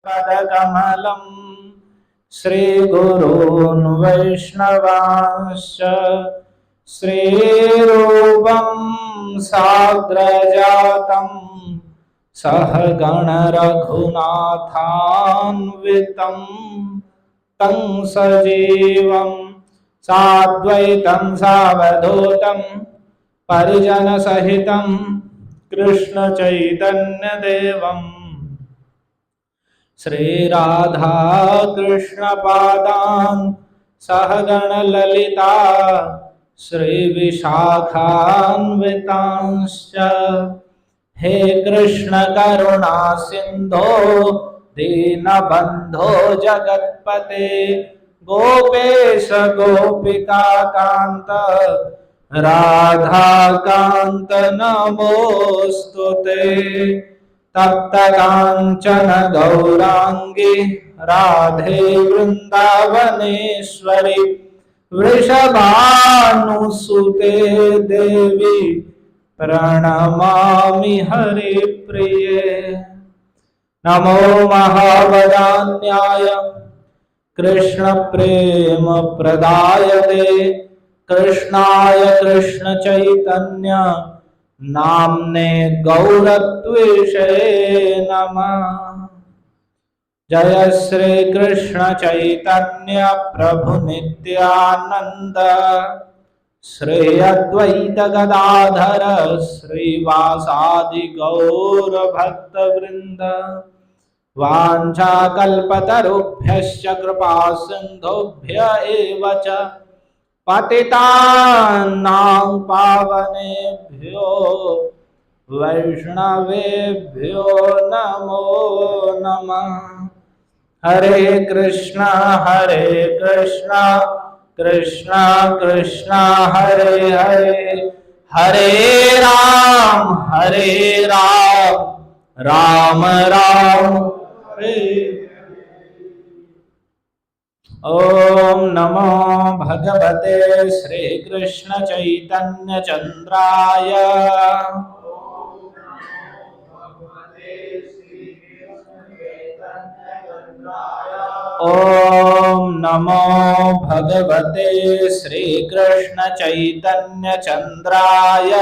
पदकमलं श्रीगुरून् वैष्णवांश्च श्रीरूपं साग्रजातं सहगण रघुनाथान्वितं तं सजीवं साद्वैतं सावधूतं परिजनसहितं कृष्ण चैतन्यदेवम् श्री राधा कृष्ण पादान् सहगण ललिता श्री विशाखान्वितांश्च हे कृष्ण करुणा सिंधो दीनबंधो जगत्पते गोपेश गोपिका कांत राधा कांत नमोस्तुते तप्त कांचन गौरांगी राधे वृंदावनेश्वरी वृषभानुसुते देवी प्रणमामि हरिप्रिये नमो महावदान्याय कृष्ण प्रेम प्रदायते कृष्णाय कृष्ण चैतन्य नाम्ने गौरत्वेषे नमः। जय श्री कृष्ण चैतन्य प्रभु नित्यानंद श्री अद्वैत गदाधर श्रीवासादि गौर भक्त वृंद वाञ्छाकल्पतरुभ्यश्च कृपा सिन्धुभ्य एव च पतितानां पावनेभ्यो वैष्णवेभ्यो नमो नमः। हरे कृष्णा कृष्णा कृष्णा हरे हरे हरे राम राम राम हरे। ओम नमो भगवते श्री कृष्ण चैतन्य चंद्राय ओम नमो भगवते श्री कृष्ण चैतन्य चंद्राय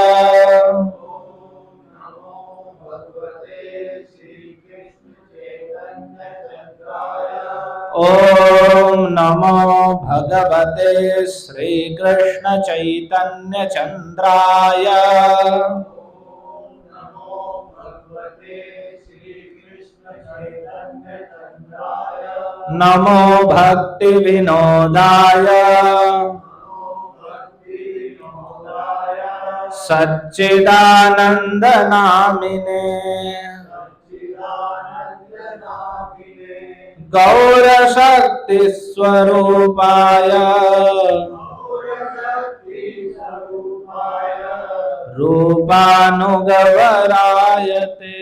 ओम नमो भगवते श्री कृष्ण चैतन्य चंद्राय नमो भक्ति विनोदाय सच्चिदानंद नामिने गौर शक्ति स्वरूपाय रूपानुगवरायते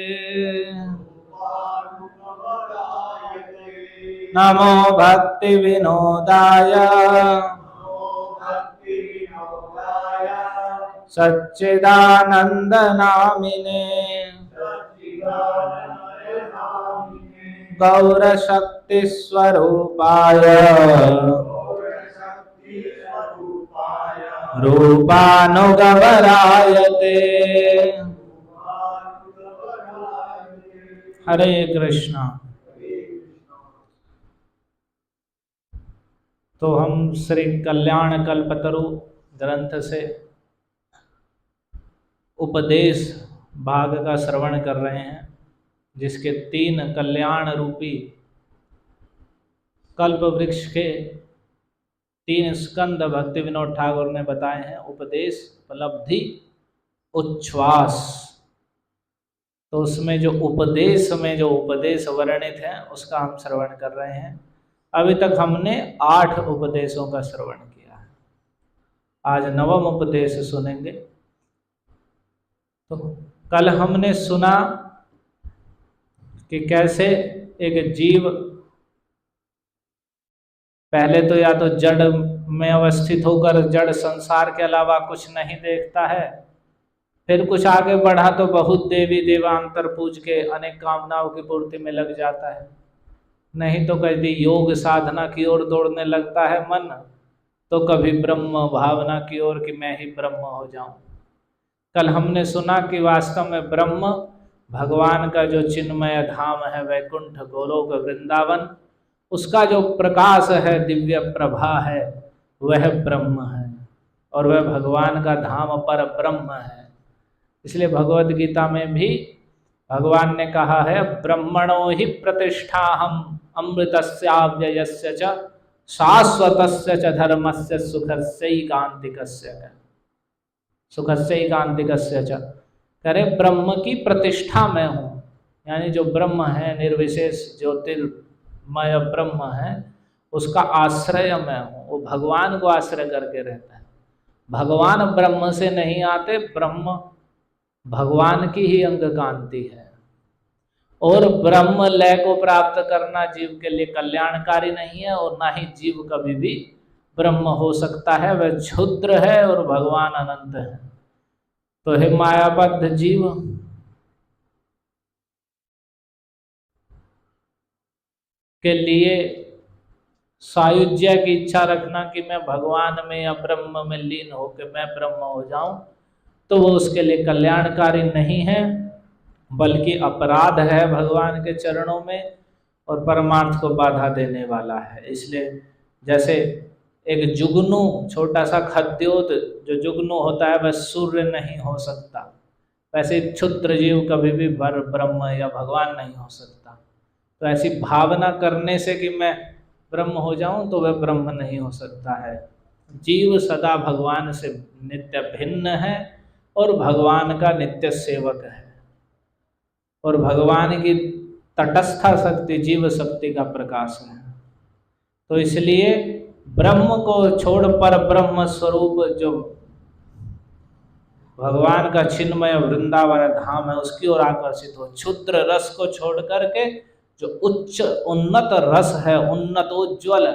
नमो भक्ति विनोदाय सच्चिदानंद नामिने गौर शक्ति स्वरूपाय रूपानुगवरायते। हरे कृष्णा। तो हम श्री कल्याण कल्पतरु ग्रंथ से उपदेश भाग का श्रवण कर रहे हैं, जिसके 3 कल्याण रूपी कल्प वृक्ष के 3 स्कंद भक्ति विनोद ठाकुर ने बताए हैं। उपदेश, उपलब्धि, उच्छ्वास। तो उसमें जो उपदेश में जो उपदेश वर्णित है उसका हम श्रवण कर रहे हैं। अभी तक हमने 8 उपदेशों का श्रवण किया है। आज 9वां उपदेश सुनेंगे। तो कल हमने सुना कि कैसे एक जीव पहले तो या तो जड़ में अवस्थित होकर जड़ संसार के अलावा कुछ नहीं देखता है, फिर कुछ आगे बढ़ा तो बहुत देवी देवांतर पूज के अनेक कामनाओं की पूर्ति में लग जाता है। नहीं तो कभी योग साधना की ओर दौड़ने लगता है मन, तो कभी ब्रह्म भावना की ओर कि मैं ही ब्रह्म हो जाऊं। कल हमने सुना कि वास्तव में ब्रह्म भगवान का जो चिन्मय धाम है, वैकुंठ गोलोक वृंदावन, उसका जो प्रकाश है, दिव्य प्रभा है, वह ब्रह्म है और वह भगवान का धाम पर ब्रह्म है। इसलिए भगवद गीता में भी भगवान ने कहा है, ब्रह्मणो ही प्रतिष्ठा हम अमृतस्याव्ययस्य च शाश्वतस्य च धर्मस्य सुखस्यैकांतिकस्य च। करे ब्रह्म की प्रतिष्ठा में हूँ, यानी जो ब्रह्म है, निर्विशेष ज्योतिर्मय ब्रह्म है, उसका आश्रय मैं हूँ। वो भगवान को आश्रय करके रहता है। भगवान ब्रह्म से नहीं आते, ब्रह्म भगवान की ही अंग कांति है। और ब्रह्म लय को प्राप्त करना जीव के लिए कल्याणकारी नहीं है, और ना ही जीव कभी भी ब्रह्म हो सकता है। वह क्षुद्र है और भगवान अनंत है। तो हे मायाबद्ध जीव, के लिए सायुज्य की इच्छा रखना कि मैं भगवान में या ब्रह्म में लीन होकर मैं ब्रह्म हो जाऊं, तो वो उसके लिए कल्याणकारी नहीं है, बल्कि अपराध है भगवान के चरणों में और परमार्थ को बाधा देने वाला है। इसलिए जैसे एक जुगनू, छोटा सा खद्योत जो जुगनू होता है, वह सूर्य नहीं हो सकता, वैसे क्षुद्र जीव कभी भी ब्रह्म या भगवान नहीं हो सकता। तो ऐसी भावना करने से कि मैं ब्रह्म हो जाऊं, तो वह ब्रह्म नहीं हो सकता है। जीव सदा भगवान से नित्य भिन्न है और भगवान का नित्य सेवक है, और भगवान की तटस्थ शक्ति जीव शक्ति का प्रकाश है। तो इसलिए ब्रह्म को छोड़ पर ब्रह्म स्वरूप जो भगवान का चिन्मय वृंदावन धाम है, उसकी ओर आकर्षित हो। क्षुद्र रस को छोड़ करके जो उच्च उन्नत रस है, उन्नत उज्ज्वल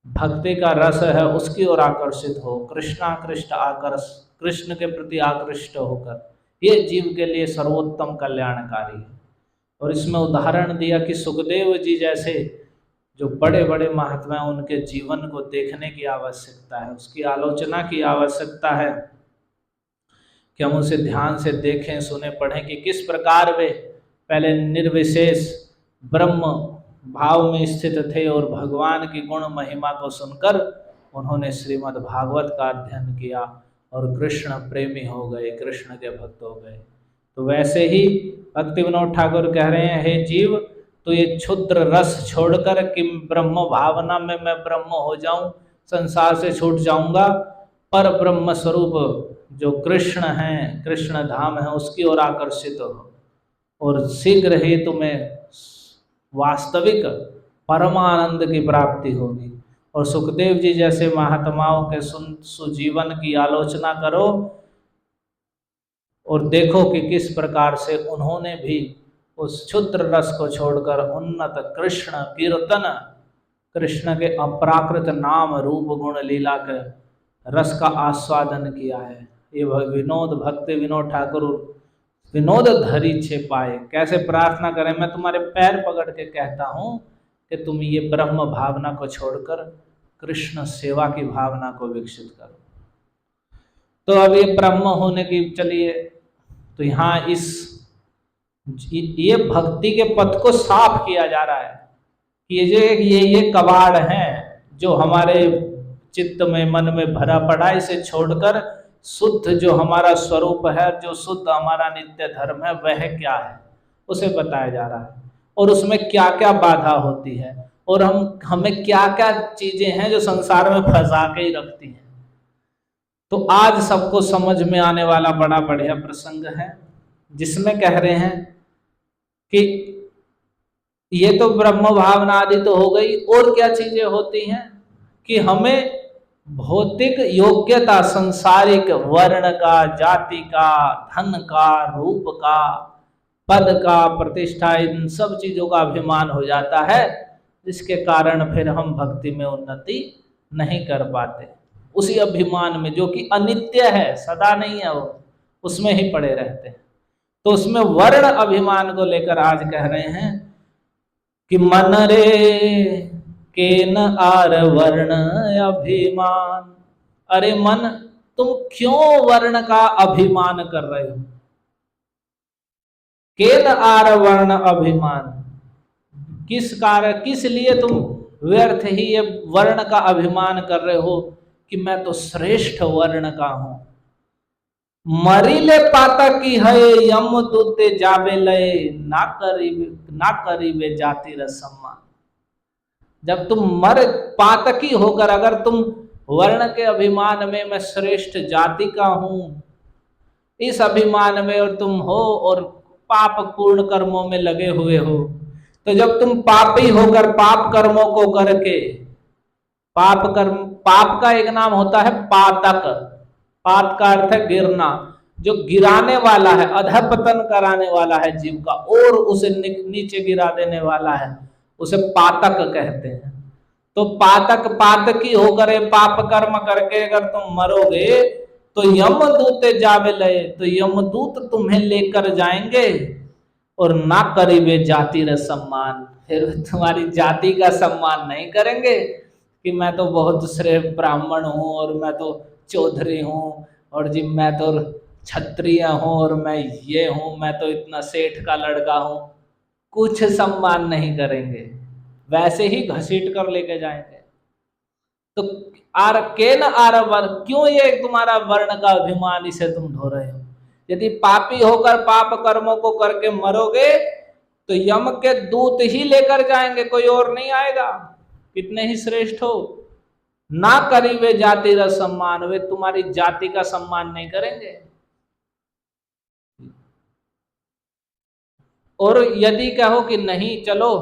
भक्ति का रस है, उसकी ओर आकर्षित हो। कृष्णाकृष्ट आकर्ष, कृष्ण के प्रति आकृष्ट होकर, ये जीव के लिए सर्वोत्तम कल्याणकारी है। और इसमें उदाहरण दिया कि सुखदेव जी जैसे जो बड़े बड़े महात्मा हैं, उनके जीवन को देखने की आवश्यकता है, उसकी आलोचना की आवश्यकता है कि हम उसे ध्यान से देखें, सुने, पढ़ें कि किस प्रकार वे पहले निर्विशेष ब्रह्म भाव में स्थित थे और भगवान की गुण महिमा को सुनकर उन्होंने श्रीमद् भागवत का अध्ययन किया और कृष्ण प्रेमी हो गए, कृष्ण के भक्त हो गए। तो वैसे ही भक्ति विनोद ठाकुर कह रहे हैं, हे जीव, तो ये क्षुद्र रस छोड़कर कि ब्रह्म भावना में मैं ब्रह्म हो जाऊं, संसार से छूट जाऊंगा, पर ब्रह्म स्वरूप जो कृष्ण है, कृष्ण धाम है, उसकी ओर आकर्षित हो, और शीघ्र ही तुम्हें वास्तविक परमानंद की प्राप्ति होगी। और सुखदेव जी जैसे महात्माओं के सुजीवन की आलोचना करो और देखो कि किस प्रकार से उन्होंने भी उस क्षुद्र रस को छोड़कर उन्नत कृष्ण कीर्तन, कृष्ण के अपराकृत नाम रूप गुण लीला के रस का आस्वादन किया है। ये विनोद, भक्ति विनोद ठाकुर विनोद धरी छे पाए। कैसे प्रार्थना करें, मैं तुम्हारे पैर पकड़ के कहता हूँ कि तुम ये ब्रह्म भावना को छोड़कर कृष्ण सेवा की भावना को विकसित करो। तो अब ये ब्रह्म होने की, चलिए, तो यहाँ ये भक्ति के पथ को साफ किया जा रहा है कि ये कबाड़ हैं जो हमारे चित्त में, मन में भरा पड़ा, इसे छोड़कर शुद्ध जो हमारा स्वरूप है, जो शुद्ध हमारा नित्य धर्म है, वह क्या है, उसे बताया जा रहा है। और उसमें क्या क्या बाधा होती है, और हमें क्या क्या चीजें हैं जो संसार में फंसा के ही रखती हैं। तो आज सबको समझ में आने वाला बड़ा बढ़िया प्रसंग है, जिसमें कह रहे हैं कि ये तो ब्रह्म भावना आदि तो हो गई, और क्या चीजें होती हैं कि हमें भौतिक योग्यता, संसारिक वर्ण का, जाति का, धन का, रूप का, पद का, प्रतिष्ठा, इन सब चीजों का अभिमान हो जाता है, जिसके कारण फिर हम भक्ति में उन्नति नहीं कर पाते। उसी अभिमान में जो कि अनित्य है, सदा नहीं है, वो उसमें ही पड़े रहते हैं। तो उसमें वर्ण अभिमान को लेकर आज कह रहे हैं कि मन रे के न आर वर्ण अभिमान। अरे मन, तुम क्यों वर्ण का अभिमान कर रहे हो? केन आर वर्ण अभिमान, किस कारण, किस लिए तुम व्यर्थ ही ये वर्ण का अभिमान कर रहे हो कि मैं तो श्रेष्ठ वर्ण का हूं। मरीले पातकी है यम दूते जाबे लय, ना करीबे जाति रसम्मान। जब तुम मर पातकी होकर, अगर तुम वर्ण के अभिमान में मैं श्रेष्ठ जाति का हूं, इस अभिमान में और तुम हो और पाप पूर्ण कर्मों में लगे हुए हो, तो जब तुम पापी होकर पाप कर्मों को करके, पाप कर्म, पाप का एक नाम होता है पातक, पात का अर्थ है गिरना, जो गिराने वाला है, अधपतन कराने वाला है जीव का और उसे नीचे गिरा देने वाला है, उसे पातक कहते हैं। तो पातक, पातकी होकर पाप कर्म करके अगर तुम मरोगे तो यमदूत जावे लय, तो यमदूत तुम्हें लेकर जाएंगे और ना करीबे जाति र सम्मान, फिर तुम्हारी जाति का सम्मान नहीं करेंगे कि मैं तो बहुत श्रेष्ठ ब्राह्मण हूं और मैं तो चौधरी हूं और जी मैं तो क्षत्रिय हूं और मैं ये हूं, मैं तो इतना सेठ का लड़का हूं। कुछ सम्मान नहीं करेंगे, वैसे ही घसीट कर लेके जाएंगे। तो आर केन आर वर्ण, क्यों ये तुम्हारा वर्ण का अभिमान इसे तुम ढो रहे हो? यदि पापी होकर पाप कर्मों को करके मरोगे तो यम के दूत ही लेकर जाएंगे, कोई और नहीं आएगा, कितने ही श्रेष्ठ हो। ना करीबे जाति र सम्मान, वे तुम्हारी जाति का सम्मान नहीं करेंगे। और यदि कहो कि नहीं चलो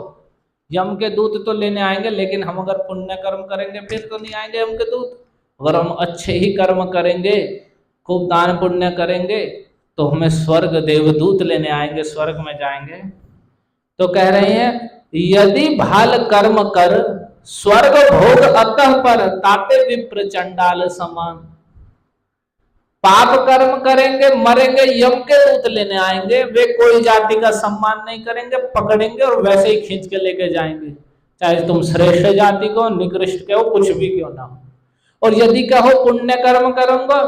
यम के दूत तो लेने आएंगे, लेकिन हम अगर पुण्य कर्म करेंगे फिर तो नहीं आएंगे यम के दूत। अगर हम अच्छे ही कर्म करेंगे, खूब दान पुण्य करेंगे, तो हमें स्वर्ग देवदूत लेने आएंगे, स्वर्ग में जाएंगे। तो कह रहे हैं यदि भाल कर्म कर स्वर्ग भोग अतः पर, ताते विप्र चंडाल समान। पाप कर्म करेंगे, मरेंगे, यम के दूत लेने आएंगे, वे कोई जाति का सम्मान नहीं करेंगे, पकड़ेंगे और वैसे ही खींच के लेके जाएंगे, चाहे तुम श्रेष्ठ जाति को, निकृष्ट के हो, कुछ भी क्यों ना हो। और यदि कहो पुण्य कर्म करूंगा,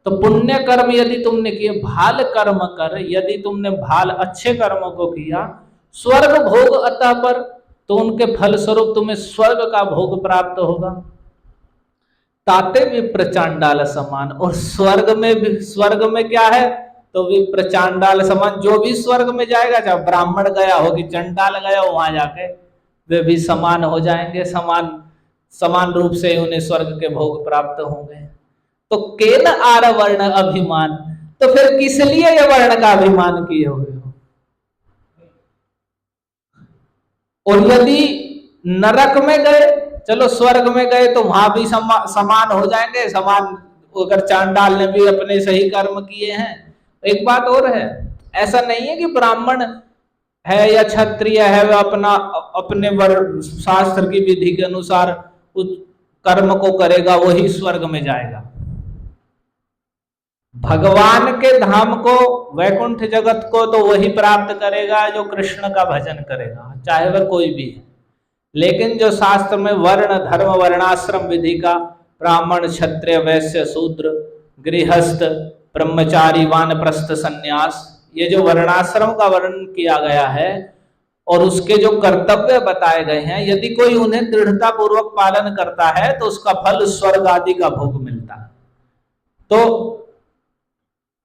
तो पुण्य कर्म यदि तुमने किए, भाल कर्म कर, यदि तुमने भाल अच्छे कर्मों को किया, स्वर्ग भोग अतः पर, तो उनके फल स्वरूप तुम्हें स्वर्ग का भोग प्राप्त होगा। ताते विप्र चांडाल समान, और स्वर्ग में भी, स्वर्ग में क्या है तो विप्र चांडाल समान, जो भी स्वर्ग में जाएगा, चाहे ब्राह्मण गया हो कि चंडाल गया हो, वहां जाके वे भी समान हो जाएंगे, समान रूप से उन्हें स्वर्ग के भोग प्राप्त होंगे। तो केन आर वर्ण अभिमान, तो फिर किस लिए ये वर्ण का अभिमान किए हुए हो? और यदि नरक में गए, चलो स्वर्ग में गए तो वहां भी समान हो जाएंगे, समान, अगर चांडाल ने भी अपने सही कर्म किए हैं। एक बात और है, ऐसा नहीं है कि ब्राह्मण है या क्षत्रिय है वह अपने शास्त्र की विधि के अनुसार उस कर्म को करेगा वही स्वर्ग में जाएगा। भगवान के धाम को, वैकुंठ जगत को तो वही प्राप्त करेगा जो कृष्ण का भजन करेगा, चाहे वह कोई भी है। लेकिन जो शास्त्र में वर्ण, धर्म, वर्णाश्रम विधि का, ब्राह्मण, क्षत्रिय, वैश्य, शूद्र, गृहस्थ, ब्रह्मचारी, वानप्रस्थ, सन्यास, ये जो वर्णाश्रम का वर्णन किया गया है और उसके जो कर्तव्य बताए गए हैं, यदि कोई उन्हें दृढ़ता पूर्वक पालन करता है तो उसका फल स्वर्ग आदि का भोग मिलता है। तो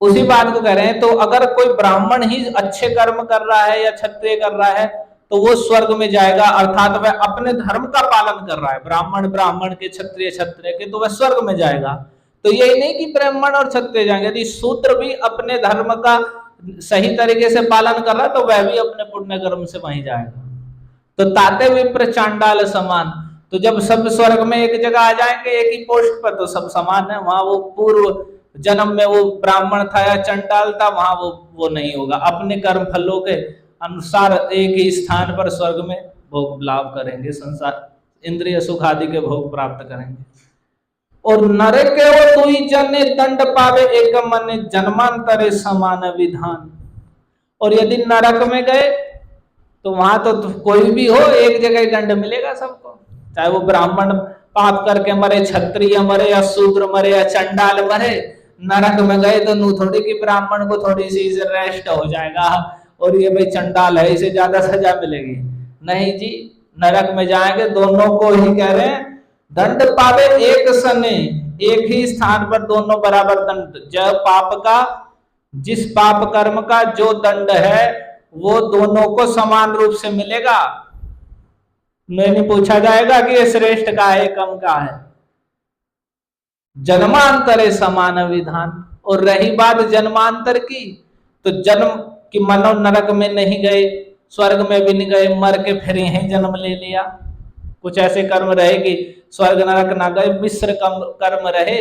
उसी बात को कह रहे हैं, तो अगर कोई ब्राह्मण ही अच्छे कर्म कर रहा है या क्षत्रिय कर रहा है तो वो स्वर्ग में जाएगा, अर्थात वह अपने धर्म का पालन कर रहा है, ब्राह्मण के, क्षत्रिय के, तो वह स्वर्ग में जाएगा। तो यही नहीं कि ब्राह्मण और क्षत्रिय जाएंगे, यदि शूद्र भी अपने धर्म का सही तरीके से पालन कर रहा है तो वह भी अपने पुण्य कर्म से वहीं जाएगा। तो ताते विप्र चांडाल समान, तो जब सब स्वर्ग में एक जगह आ जाएंगे, एक ही पोस्ट पर, तो सब समान है। वहां वो पूर्व जन्म में वो ब्राह्मण था या चंडाल था, वहां वो नहीं होगा, अपने कर्म फलों के अनुसार एक ही स्थान पर स्वर्ग में भोग लाभ करेंगे, संसार इंद्रिय सुख आदि के भोग प्राप्त करेंगे। और नरके वो तुई जने दंड पावे एक मन, जन्मांतरे समान विधान। और यदि नरक में गए तो वहां तो कोई भी हो एक जगह ही दंड मिलेगा सबको, चाहे वो ब्राह्मण पाप करके मरे, क्षत्रिय मरे या शूद्र मरे या चंडाल मरे, नरक में गए तो नू थोड़ी कि ब्राह्मण को थोड़ी सी रेस्ट हो जाएगा और ये भाई चंडाल है इसे ज्यादा सजा मिलेगी। नहीं जी, नरक में जाएंगे, दोनों को ही कह रहे हैं दंड पावे एक सने, एक ही स्थान पर दोनों बराबर दंड। जब पाप का, जिस पाप कर्म का जो दंड है वो दोनों को समान रूप से मिलेगा। नहीं पूछा जाएगा कि ये श्रेष्ठ का है कम का है। जन्मांतरे समान विधान। और रही बात जन्मांतर की, तो जन्म की मानो नरक में नहीं गए, स्वर्ग में भी नहीं गए, मर के फिर यहीं जन्म ले लिया। कुछ ऐसे कर्म रहे कि स्वर्ग नरक ना गए, मिश्र कर्म रहे,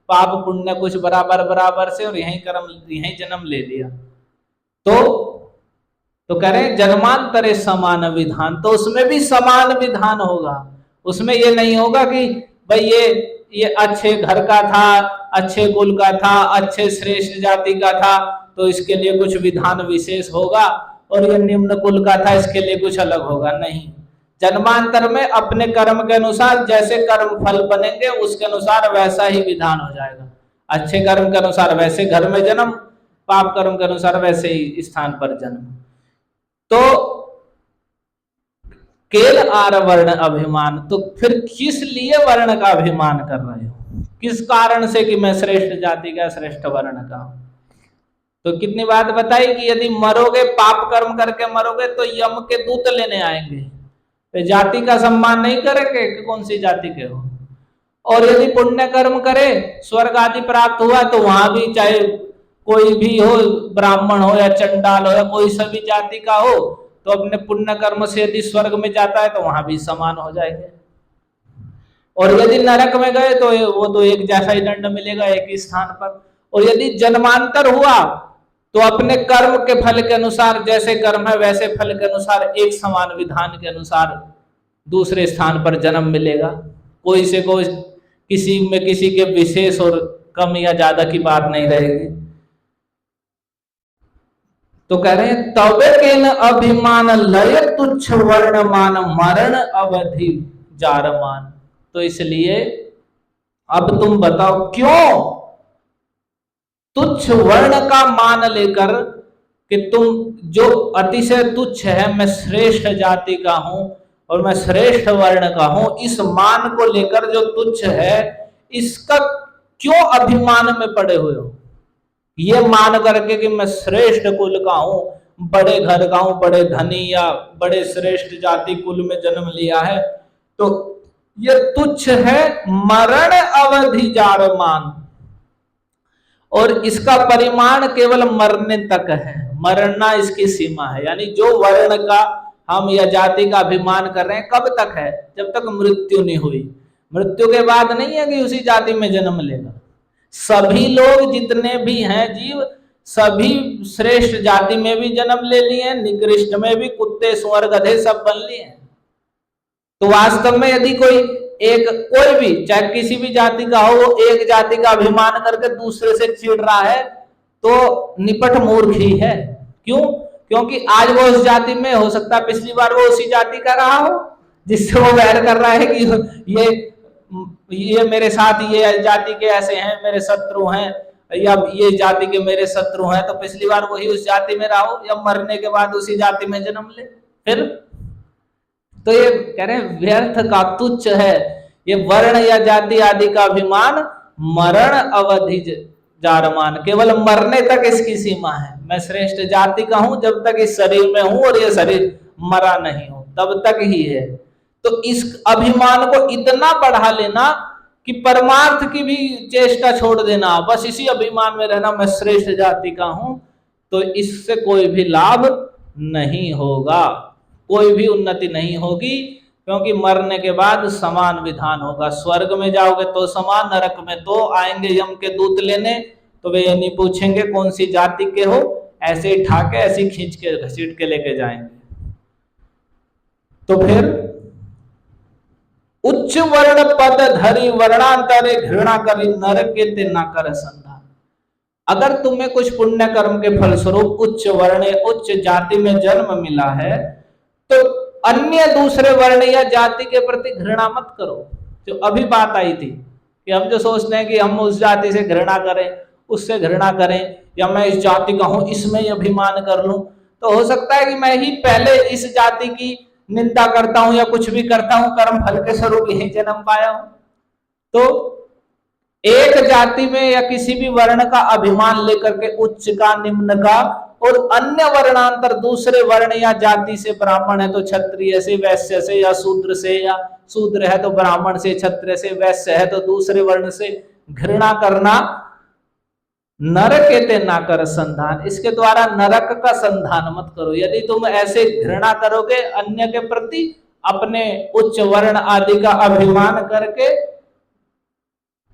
पाप पुण्य कुछ बराबर बराबर से, और यहीं कर्म यहीं जन्म ले लिया। तो कह रहे जन्मांतरे समान विधान, तो उसमें भी समान विधान होगा। उसमें ये नहीं होगा कि भाई ये अच्छे घर का था, अच्छे कुल का था, अच्छे श्रेष्ठ जाति का था तो इसके लिए कुछ विधान विशेष होगा, और ये निम्न कुल का था इसके लिए कुछ अलग होगा। नहीं, जन्मांतर में अपने कर्म के अनुसार जैसे कर्म फल बनेंगे उसके अनुसार वैसा ही विधान हो जाएगा। अच्छे कर्म के अनुसार वैसे घर में जन्म, पाप कर्म के अनुसार वैसे ही स्थान पर जन्म। तो केल आर वर्ण अभिमान, तो फिर किस लिए वर्ण का अभिमान कर रहे हो, किस कारण से कि मैं श्रेष्ठ जाति का, श्रेष्ठ वर्ण का। तो कितनी बात बताई कि यदि मरोगे, पाप कर्म करके मरोगे तो यम के दूत लेने आएंगे, तो जाति का सम्मान नहीं करेंगे कि कौन सी जाति के हो। और यदि पुण्य कर्म करे, स्वर्ग आदि प्राप्त हुआ, तो वहां भी चाहे कोई भी हो, ब्राह्मण हो या चंडाल हो या कोई सभी जाति का हो, तो अपने पुण्य कर्म से यदि स्वर्ग में जाता है तो वहां भी समान हो जाएंगे। और यदि नरक में गए तो वो तो एक जैसा ही दंड मिलेगा एक ही स्थान पर। और यदि जन्मांतर हुआ तो अपने कर्म के फल के अनुसार, जैसे कर्म है वैसे फल के अनुसार एक समान विधान के अनुसार दूसरे स्थान पर जन्म मिलेगा। कोई से कोई किसी में किसी के विशेष और कम या ज्यादा की बात नहीं रहेगी। तो कह रहे हैं तबे के न अभिमान लय तुच्छ वर्ण मान मरण अवधि जारमान। तो इसलिए अब तुम बताओ क्यों तुच्छ वर्ण का मान लेकर कि तुम जो अतिशय तुच्छ है, मैं श्रेष्ठ जाति का हूं और मैं श्रेष्ठ वर्ण का हूं, इस मान को लेकर जो तुच्छ है इसका क्यों अभिमान में पड़े हुए हो। ये मान करके कि मैं श्रेष्ठ कुल का हूं, बड़े घर का हूं, बड़े धनी या बड़े श्रेष्ठ जाति कुल में जन्म लिया है, तो ये तुच्छ है मरण अवधि जारमान। और इसका परिमाण केवल मरने तक है, मरना इसकी सीमा है। यानी जो वर्ण का हम या जाति का अभिमान कर रहे हैं कब तक है, जब तक मृत्यु नहीं हुई। मृत्यु के बाद नहीं है कि उसी जाति में जन्म लेगा। सभी लोग जितने भी हैं जीव, सभी श्रेष्ठ जाति में भी जन्म ले लिए, निकृष्ट में भी, कुत्ते सुअर गधे सब बन लिए। तो वास्तव में यदि कोई भी चाहे किसी भी जाति का हो, वो एक जाति का अभिमान करके दूसरे से चिढ़ रहा है तो निपट मूर्ख ही है। क्यों? क्योंकि आज वो उस जाति में, हो सकता है पिछली बार वो उसी जाति का रहा हो जिससे वो वैर कर रहा है कि ये मेरे साथ ये जाति के ऐसे हैं, मेरे शत्रु हैं, या ये जाति के मेरे शत्रु हैं, तो पिछली बार वही उस जाति में रहा हो, या मरने के बाद उसी जाति में जन्म ले। फिर तो ये कह रहे हैं व्यर्थ का, तुच्छ है ये वर्ण या जाति आदि का अभिमान। मरण अवधि जारमान, केवल मरने तक इसकी सीमा है। मैं श्रेष्ठ जाति का हूं जब तक इस शरीर में हूं और ये शरीर मरा नहीं हो तब तक ही है। तो इस अभिमान को इतना बढ़ा लेना कि परमार्थ की भी चेष्टा छोड़ देना, बस इसी अभिमान में रहना, मैं श्रेष्ठ जाति का हूं, तो इससे कोई भी लाभ नहीं होगा, कोई भी उन्नति नहीं होगी। क्योंकि मरने के बाद समान विधान होगा। स्वर्ग में जाओगे तो समान, नरक में तो आएंगे यम के दूत लेने, तो वे ये नहीं पूछेंगे कौन सी जाति के हो, ऐसे ही ठाके ऐसे ही खींच के घसीट के लेके जाएंगे। तो फिर उच्च वर्ण पद धरी वर्णांतरे घृणा करी नरके ते ना कर संधान। अगर तुम्हें कुछ पुण्य कर्म के फलस्वरूप उच्च वर्ण, उच्च जाति में जन्म मिला है, तो अन्य दूसरे वर्ण या जाति के प्रति घृणा मत करो। जो अभी बात आई थी कि हम जो सोचते हैं कि हम उस जाति से घृणा करें, उससे घृणा करें, या मैं इस जाति का हूं इसमें ही अभिमान कर लूं, तो हो सकता है कि मैं ही पहले इस जाति की निंदा करता हूं या कुछ भी करता हूं, कर्म फल के स्वरूप यही जन्म पाया हूं। तो एक जाति में या किसी भी वर्ण का अभिमान लेकर के उच्च का, निम्न का, और अन्य वर्णांतर दूसरे वर्ण या जाति से, ब्राह्मण है तो क्षत्रिय से, वैश्य से, या शूद्र से, या शूद्र है तो ब्राह्मण से, क्षत्रिय से, वैश्य है तो दूसरे वर्ण से घृणा करना, नरक ते ना कर संधान, इसके द्वारा नरक का संधान मत करो। यदि तुम ऐसे घृणा करोगे अन्य के प्रति, अपने उच्च वर्ण आदि का अभिमान करके,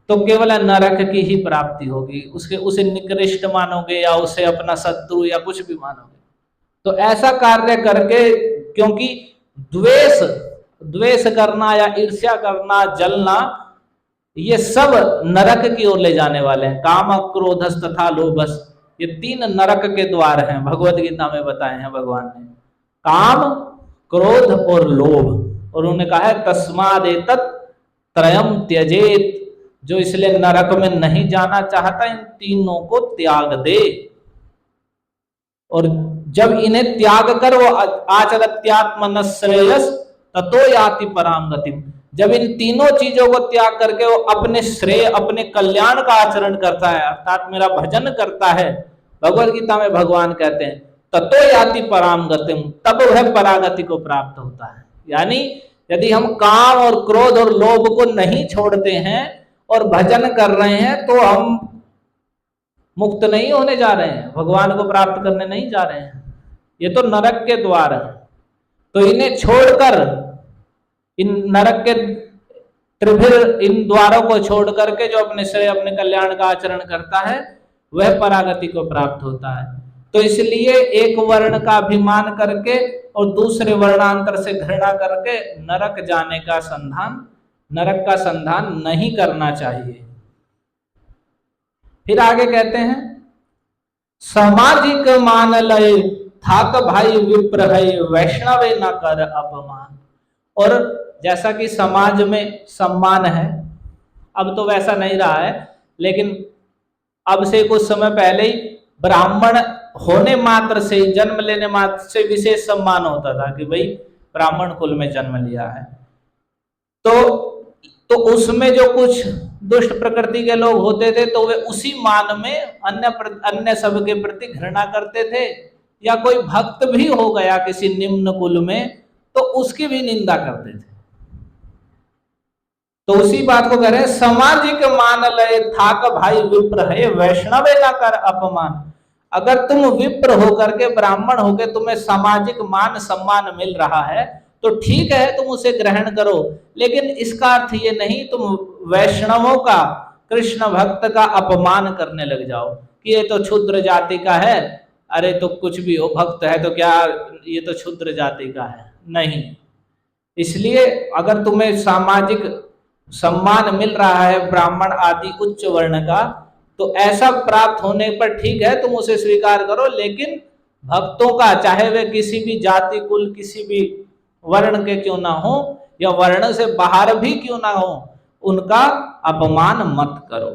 तो केवल नरक की ही प्राप्ति होगी। उसे निकृष्ट मानोगे या उसे अपना शत्रु या कुछ भी मानोगे। तो ऐसा कार्य करके, क्योंकि द्वेष करना या ईर्ष्या करना, जलना, ये सब नरक की ओर ले जाने वाले हैं। काम, क्रोधस तथा लोभस, ये 3 नरक के द्वार हैं, भगवत गीता में बताए हैं भगवान ने। काम, क्रोध और लोभ। और उन्होंने कहा है तस्मादेतत् त्रयम् त्यजेत, जो इसलिए नरक में नहीं जाना चाहता इन तीनों को त्याग दे। और जब इन्हें त्याग कर वो आचरत्यात्मनश्रेयस ततो याति पराम गतिम, जब इन तीनों चीजों को त्याग करके वो अपने श्रेय, अपने कल्याण का आचरण करता है, अर्थात मेरा भजन करता है, भगवद गीता में भगवान कहते हैं ततो याति पराम गतिम, तब वह परागति को प्राप्त होता है। यानी यदि हम काम और क्रोध और लोभ को नहीं छोड़ते हैं और भजन कर रहे हैं, तो हम मुक्त नहीं होने जा रहे हैं, भगवान को प्राप्त करने नहीं जा रहे हैं। ये तो नरक के द्वार है। तो इन्हें छोड़कर, इन नरक के त्रिभिर इन द्वारों को छोड़ करके जो अपने श्रेय, अपने कल्याण का आचरण करता है, वह परागति को प्राप्त होता है। तो इसलिए एक वर्ण का अभिमान करके और दूसरे वर्णांतर से घृणा करके नरक जाने का संधान, नरक का संधान नहीं करना चाहिए। फिर आगे कहते हैं सामाजिक मान लय थाक भाई विप्र है, वैष्णवे न कर अपमान। और जैसा कि समाज में सम्मान है, अब तो वैसा नहीं रहा है, लेकिन अब से कुछ समय पहले ही ब्राह्मण होने मात्र से, जन्म लेने मात्र से विशेष सम्मान होता था कि भाई ब्राह्मण कुल में जन्म लिया है। तो उसमें जो कुछ दुष्ट प्रकृति के लोग होते थे, तो वे उसी मान में अन्य सब के प्रति घृणा करते थे। या कोई भक्त भी हो गया किसी निम्न कुल में, तो उसकी भी निंदा करते थे। तो उसी बात को कह रहे हैं सामाजिक मान लय थाक भाई विप्र है, वैष्णवे ना कर अपमान। अगर तुम विप्र होकर के, ब्राह्मण होकर तुम्हें सामाजिक मान सम्मान मिल रहा है, तो ठीक है, तुम उसे ग्रहण करो, लेकिन इसका अर्थ ये नहीं तुम वैष्णवों का, कृष्ण भक्त का अपमान करने लग जाओ कि ये तो क्षुद्र जाति का है, अरे तो कुछ भी हो, भक्त है तो क्या, ये तो क्षुद्र जाति का है। नहीं, इसलिए अगर तुम्हें सामाजिक सम्मान मिल रहा है ब्राह्मण आदि उच्च वर्ण का, तो ऐसा प्राप्त होने पर ठीक है, तुम उसे स्वीकार करो, लेकिन भक्तों का, चाहे वे किसी भी जाति, कुल, किसी भी वर्ण के क्यों ना हो, या वर्ण से बाहर भी क्यों ना हो, उनका अपमान मत करो।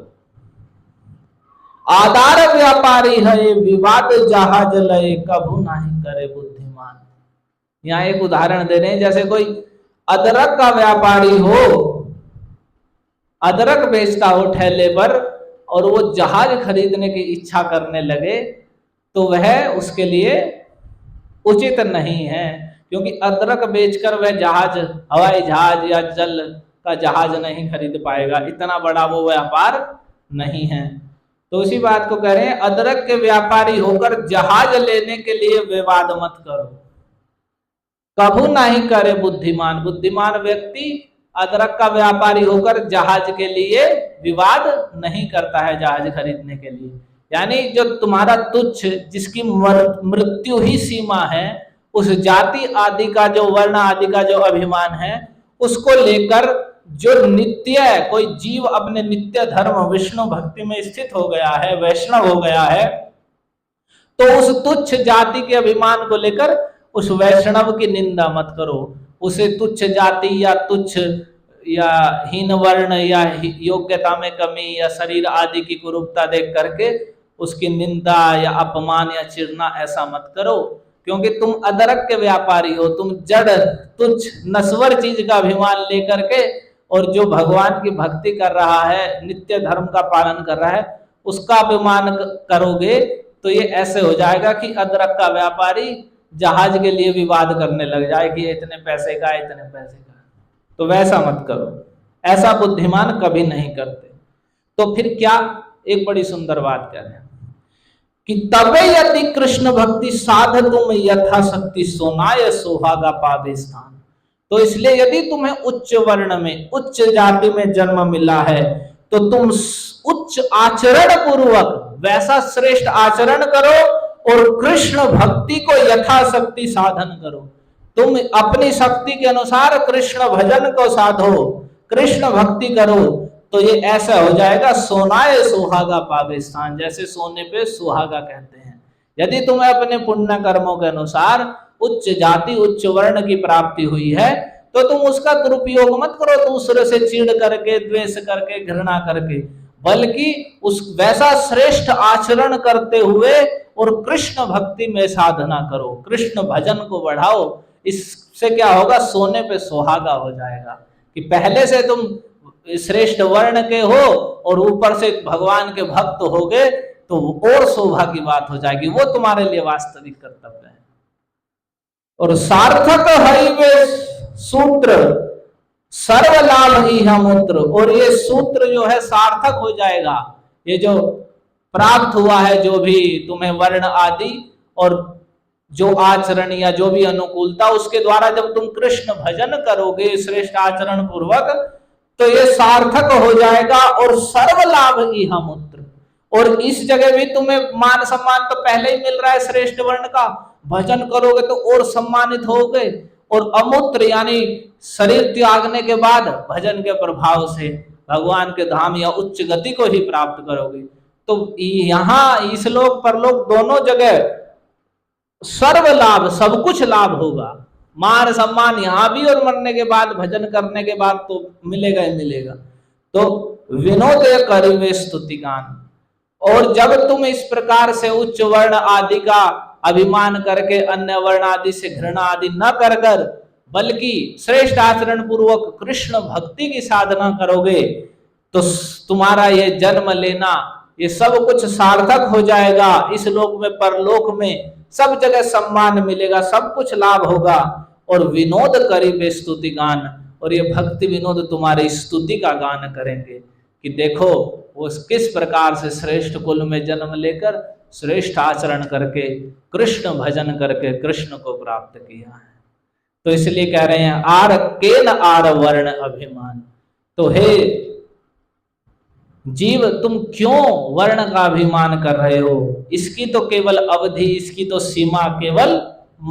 आधार व्यापारी है विवाद जहाज लय, कभू नहीं करे बुद्धिमान। यहाँ एक उदाहरण दे रहे हैं, जैसे कोई अदरक का व्यापारी हो, अदरक बेचता हो ठेले पर, और वो जहाज खरीदने की इच्छा करने लगे, तो वह उसके लिए उचित नहीं है, क्योंकि अदरक बेचकर वह जहाज, हवाई जहाज या जल का जहाज नहीं खरीद पाएगा, इतना बड़ा वो व्यापार नहीं है। तो उसी बात को कह रहे हैं, अदरक के व्यापारी होकर जहाज लेने के लिए विवाद मत करो। कभू नहीं करे बुद्धिमान, बुद्धिमान व्यक्ति अदरक का व्यापारी होकर जहाज के लिए विवाद नहीं करता है, जहाज खरीदने के लिए। यानी जो तुम्हारा तुच्छ, जिसकी मृत्यु ही सीमा है, उस जाति आदि का, जो वर्ण आदि का जो अभिमान है, उसको लेकर जो नित्य कोई जीव अपने नित्य धर्म विष्णु भक्ति में स्थित हो गया है, वैष्णव हो गया है, तो उस तुच्छ जाति के अभिमान को लेकर उस वैष्णव की निंदा मत करो, उसे तुच्छ जाति या तुच्छ या हीन वर्ण या योग्यता में कमी या शरीर आदि की कुरूपता देख करके उसकी निंदा या अपमान या चिढ़ना ऐसा मत करो, क्योंकि तुम अदरक के व्यापारी हो, तुम जड़ तुच्छ नश्वर चीज का अभिमान लेकर के, और जो भगवान की भक्ति कर रहा है, नित्य धर्म का पालन कर रहा है, उसका अभिमान करोगे तो ये ऐसे हो जाएगा कि अदरक का व्यापारी जहाज के लिए विवाद करने लग जाए कि ये इतने पैसे का, इतने पैसे का। तो वैसा मत करो, ऐसा बुद्धिमान कभी नहीं करते। तो फिर क्या, एक बड़ी सुंदर बात कह रहे हैं कि तबे यदि कृष्ण भक्ति साध तुम यथाशक्ति सोनाय सुहागा पावे स्थान। तो इसलिए यदि तुम्हें उच्च वर्ण में, उच्च जाति में जन्म मिला है, तो तुम उच्च आचरण पूर्वक वैसा श्रेष्ठ आचरण करो और कृष्ण भक्ति को यथाशक्ति साधन करो। तुम अपनी शक्ति के अनुसार कृष्ण भजन को साधो, कृष्ण भक्ति करो, तो ये ऐसा हो जाएगा सोनाए सुहागा पावे स्थान, जैसे सोने पे सुहागा कहते हैं। यदि तुम्हें अपने पुण्य कर्मों के अनुसार उच्च जाति, उच्च वर्ण की प्राप्ति हुई है, तो तुम उसका दुरुपयोग मत करो दूसरे से चिढ़ करके, द्वेष करके, घृणा करके, बल्कि उस वैसा श्रेष्ठ आचरण करते हुए और कृष्ण भक्ति में साधना करो, कृष्ण भजन को बढ़ाओ। इससे क्या होगा, सोने पे सुहागा हो जाएगा कि पहले से तुम श्रेष्ठ वर्ण के हो और ऊपर से भगवान के भक्त हो गए, तो और शोभा की बात हो जाएगी, वो तुम्हारे लिए वास्तविक कर्तव्य है। और सार्थक है वे सूत्र सर्व लाभ ही मूत्र, और ये सूत्र जो है सार्थक हो जाएगा। ये जो प्राप्त हुआ है, जो भी तुम्हें वर्ण आदि और जो आचरण या जो भी अनुकूलता, उसके द्वारा जब तुम कृष्ण भजन करोगे श्रेष्ठ आचरण पूर्वक, तो ये सार्थक हो जाएगा और सर्व लाभ इह मूत्र। और इस जगह भी तुम्हें मान सम्मान तो पहले ही मिल रहा है श्रेष्ठ वर्ण का, भजन करोगे तो और सम्मानित होगे, और अमूत्र यानी शरीर त्यागने के बाद भजन के प्रभाव से भगवान के धाम या उच्च गति को ही प्राप्त करोगे। तो यहाँ इस लोक परलोक दोनों जगह सर्व लाभ, सब कुछ लाभ होगा, मान सम्मान यहाँ भी और मरने के बाद, भजन करने के बाद तो मिलेगा ही मिलेगा। तो विनोद करिवे स्तुति गान। और जब तुम इस प्रकार से उच्च वर्ण आदि का अभिमान करके अन्य वर्ण आदि से घृणा आदि न कर कर, बल्कि श्रेष्ठ आचरण पूर्वक कृष्ण भक्ति की साधना करोगे, तो तुम्हारा ये जन्म लेना, ये सब कुछ सार्थक हो जाएगा। इस लोक में, परलोक में सब जगह सम्मान मिलेगा, सब कुछ लाभ होगा। और विनोद करिवे स्तुति गान, और ये भक्ति विनोद तुम्हारी स्तुति का गान करेंगे कि देखो वो किस प्रकार से श्रेष्ठ कुल में जन्म लेकर श्रेष्ठ आचरण करके कृष्ण भजन करके कृष्ण को प्राप्त किया है। तो इसलिए कह रहे हैं आर केन आर वर्ण अभिमान। तो हे जीव, तुम क्यों वर्ण का अभिमान कर रहे हो? इसकी तो केवल अवधि, इसकी तो सीमा केवल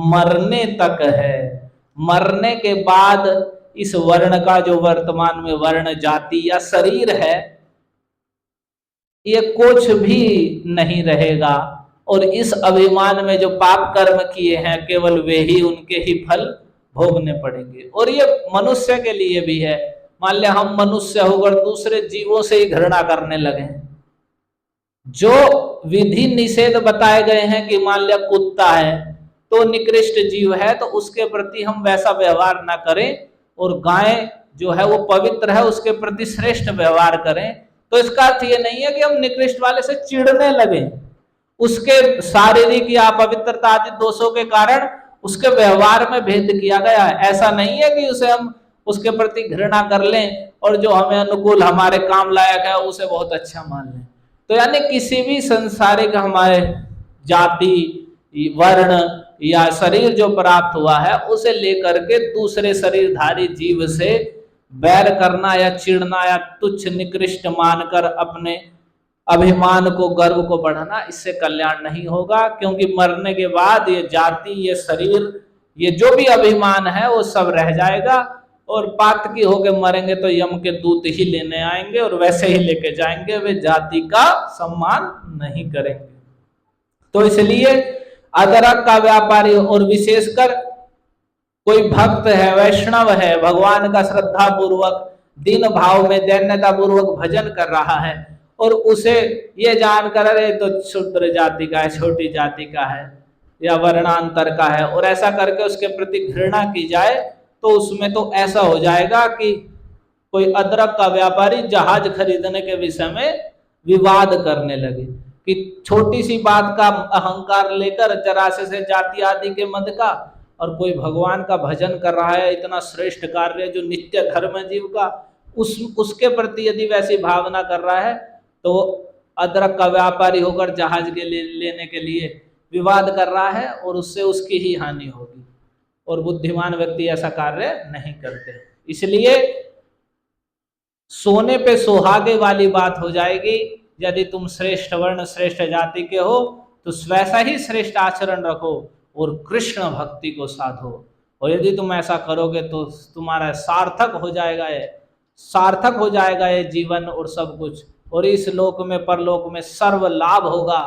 मरने तक है। मरने के बाद इस वर्ण का जो वर्तमान में वर्ण, जाति या शरीर है, ये कुछ भी नहीं रहेगा। और इस अभिमान में जो पाप कर्म किए हैं, केवल वे ही, उनके ही फल भोगने पड़ेंगे। और ये मनुष्य के लिए भी है। मान लिया हम मनुष्य होकर दूसरे जीवों से ही घृणा करने लगे, जो विधि निषेध बताए गए हैं कि मान लिया कुत्ता है तो निकृष्ट जीव है, तो उसके प्रति हम वैसा व्यवहार ना करें, और गाय जो है वो पवित्र है, उसके प्रति श्रेष्ठ व्यवहार करें। तो इसका अर्थ ये नहीं है कि हम निकृष्ट वाले से चिढ़ने लगे, उसके शारीरिक या अपवित्रता आदि दोषों के कारण उसके व्यवहार में भेद किया गया है। ऐसा नहीं है कि उसे हम उसके प्रति घृणा कर लें और जो हमें अनुकूल, हमारे काम लायक है, उसे बहुत अच्छा मान लें। तो यानी किसी भी संसारिक हमारे जाति, वर्ण या शरीर जो प्राप्त हुआ है, उसे लेकर के दूसरे शरीरधारी जीव से बैर करना या चिढ़ना या तुच्छ निकृष्ट मानकर अपने अभिमान को, गर्व को बढ़ाना, इससे कल्याण नहीं होगा। क्योंकि मरने के बाद ये जाति, ये शरीर, ये जो भी अभिमान है वो सब रह जाएगा, और पातकी होके मरेंगे तो यम के दूत ही लेने आएंगे और वैसे ही लेके जाएंगे, वे जाति का सम्मान नहीं करेंगे। तो इसलिए अदरक का व्यापारी, और विशेषकर कोई भक्त है, वैष्णव है, भगवान का श्रद्धा पूर्वक दीन भाव में दैन्यता पूर्वक भजन कर रहा है, और उसे ये जानकर अरे तो शूद्र जाति का है, छोटी जाति का है या वर्णांतर का है, और ऐसा करके उसके प्रति घृणा की जाए, तो उसमें तो ऐसा हो जाएगा कि कोई अदरक का व्यापारी जहाज खरीदने के विषय में विवाद करने लगे कि छोटी सी बात का अहंकार लेकर जरा से जाति आदि के मद का, और कोई भगवान का भजन कर रहा है, इतना श्रेष्ठ कार्य जो नित्य धर्म जीव का, उसके प्रति यदि वैसी भावना कर रहा है, तो अदरक का व्यापारी होकर जहाज के लेने के लिए विवाद कर रहा है, और उससे उसकी ही हानि होगी, और बुद्धिमान व्यक्ति ऐसा कार्य नहीं करते। इसलिए सोने पे सुहागे वाली बात हो जाएगी। यदि तुम श्रेष्ठ वर्ण श्रेष्ठ जाति के हो तो वैसा ही श्रेष्ठ आचरण रखो और कृष्ण भक्ति को साधो, और यदि तुम ऐसा करोगे तो तुम्हारा सार्थक हो जाएगा, ये सार्थक हो जाएगा ये जीवन और सब कुछ, और इस लोक में परलोक में सर्व लाभ होगा,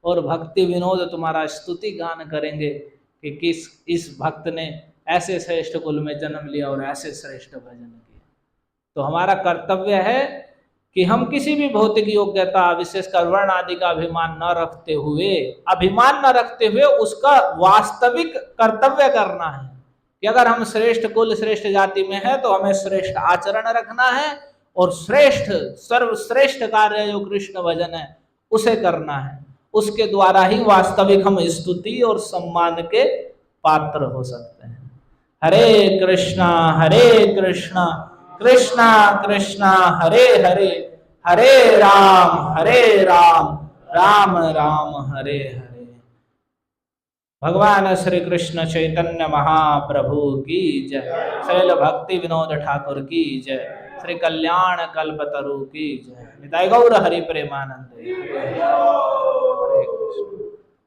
और भक्ति विनोद तुम्हारा स्तुति गान करेंगे कि किस इस भक्त ने ऐसे श्रेष्ठ कुल में जन्म लिया और ऐसे श्रेष्ठ भजन किया। तो हमारा कर्तव्य है कि हम किसी भी भौतिक योग्यता विशेषकर वर्ण आदि का अभिमान न रखते हुए उसका वास्तविक कर्तव्य करना है कि अगर हम श्रेष्ठ कुल श्रेष्ठ जाति में है तो हमें श्रेष्ठ आचरण रखना है, और श्रेष्ठ सर्वश्रेष्ठ कार्य जो कृष्ण भजन है उसे करना है। उसके द्वारा ही वास्तविक हम स्तुति और सम्मान के पात्र हो सकते हैं। हरे कृष्णा कृष्णा कृष्णा हरे हरे, हरे राम राम राम हरे हरे। भगवान श्री कृष्ण चैतन्य महाप्रभु की जय, श्रील भक्ति विनोद ठाकुर की जय, श्री कल्याण कल्पतरु की जय। निताय गौर हरि प्रेमानंद।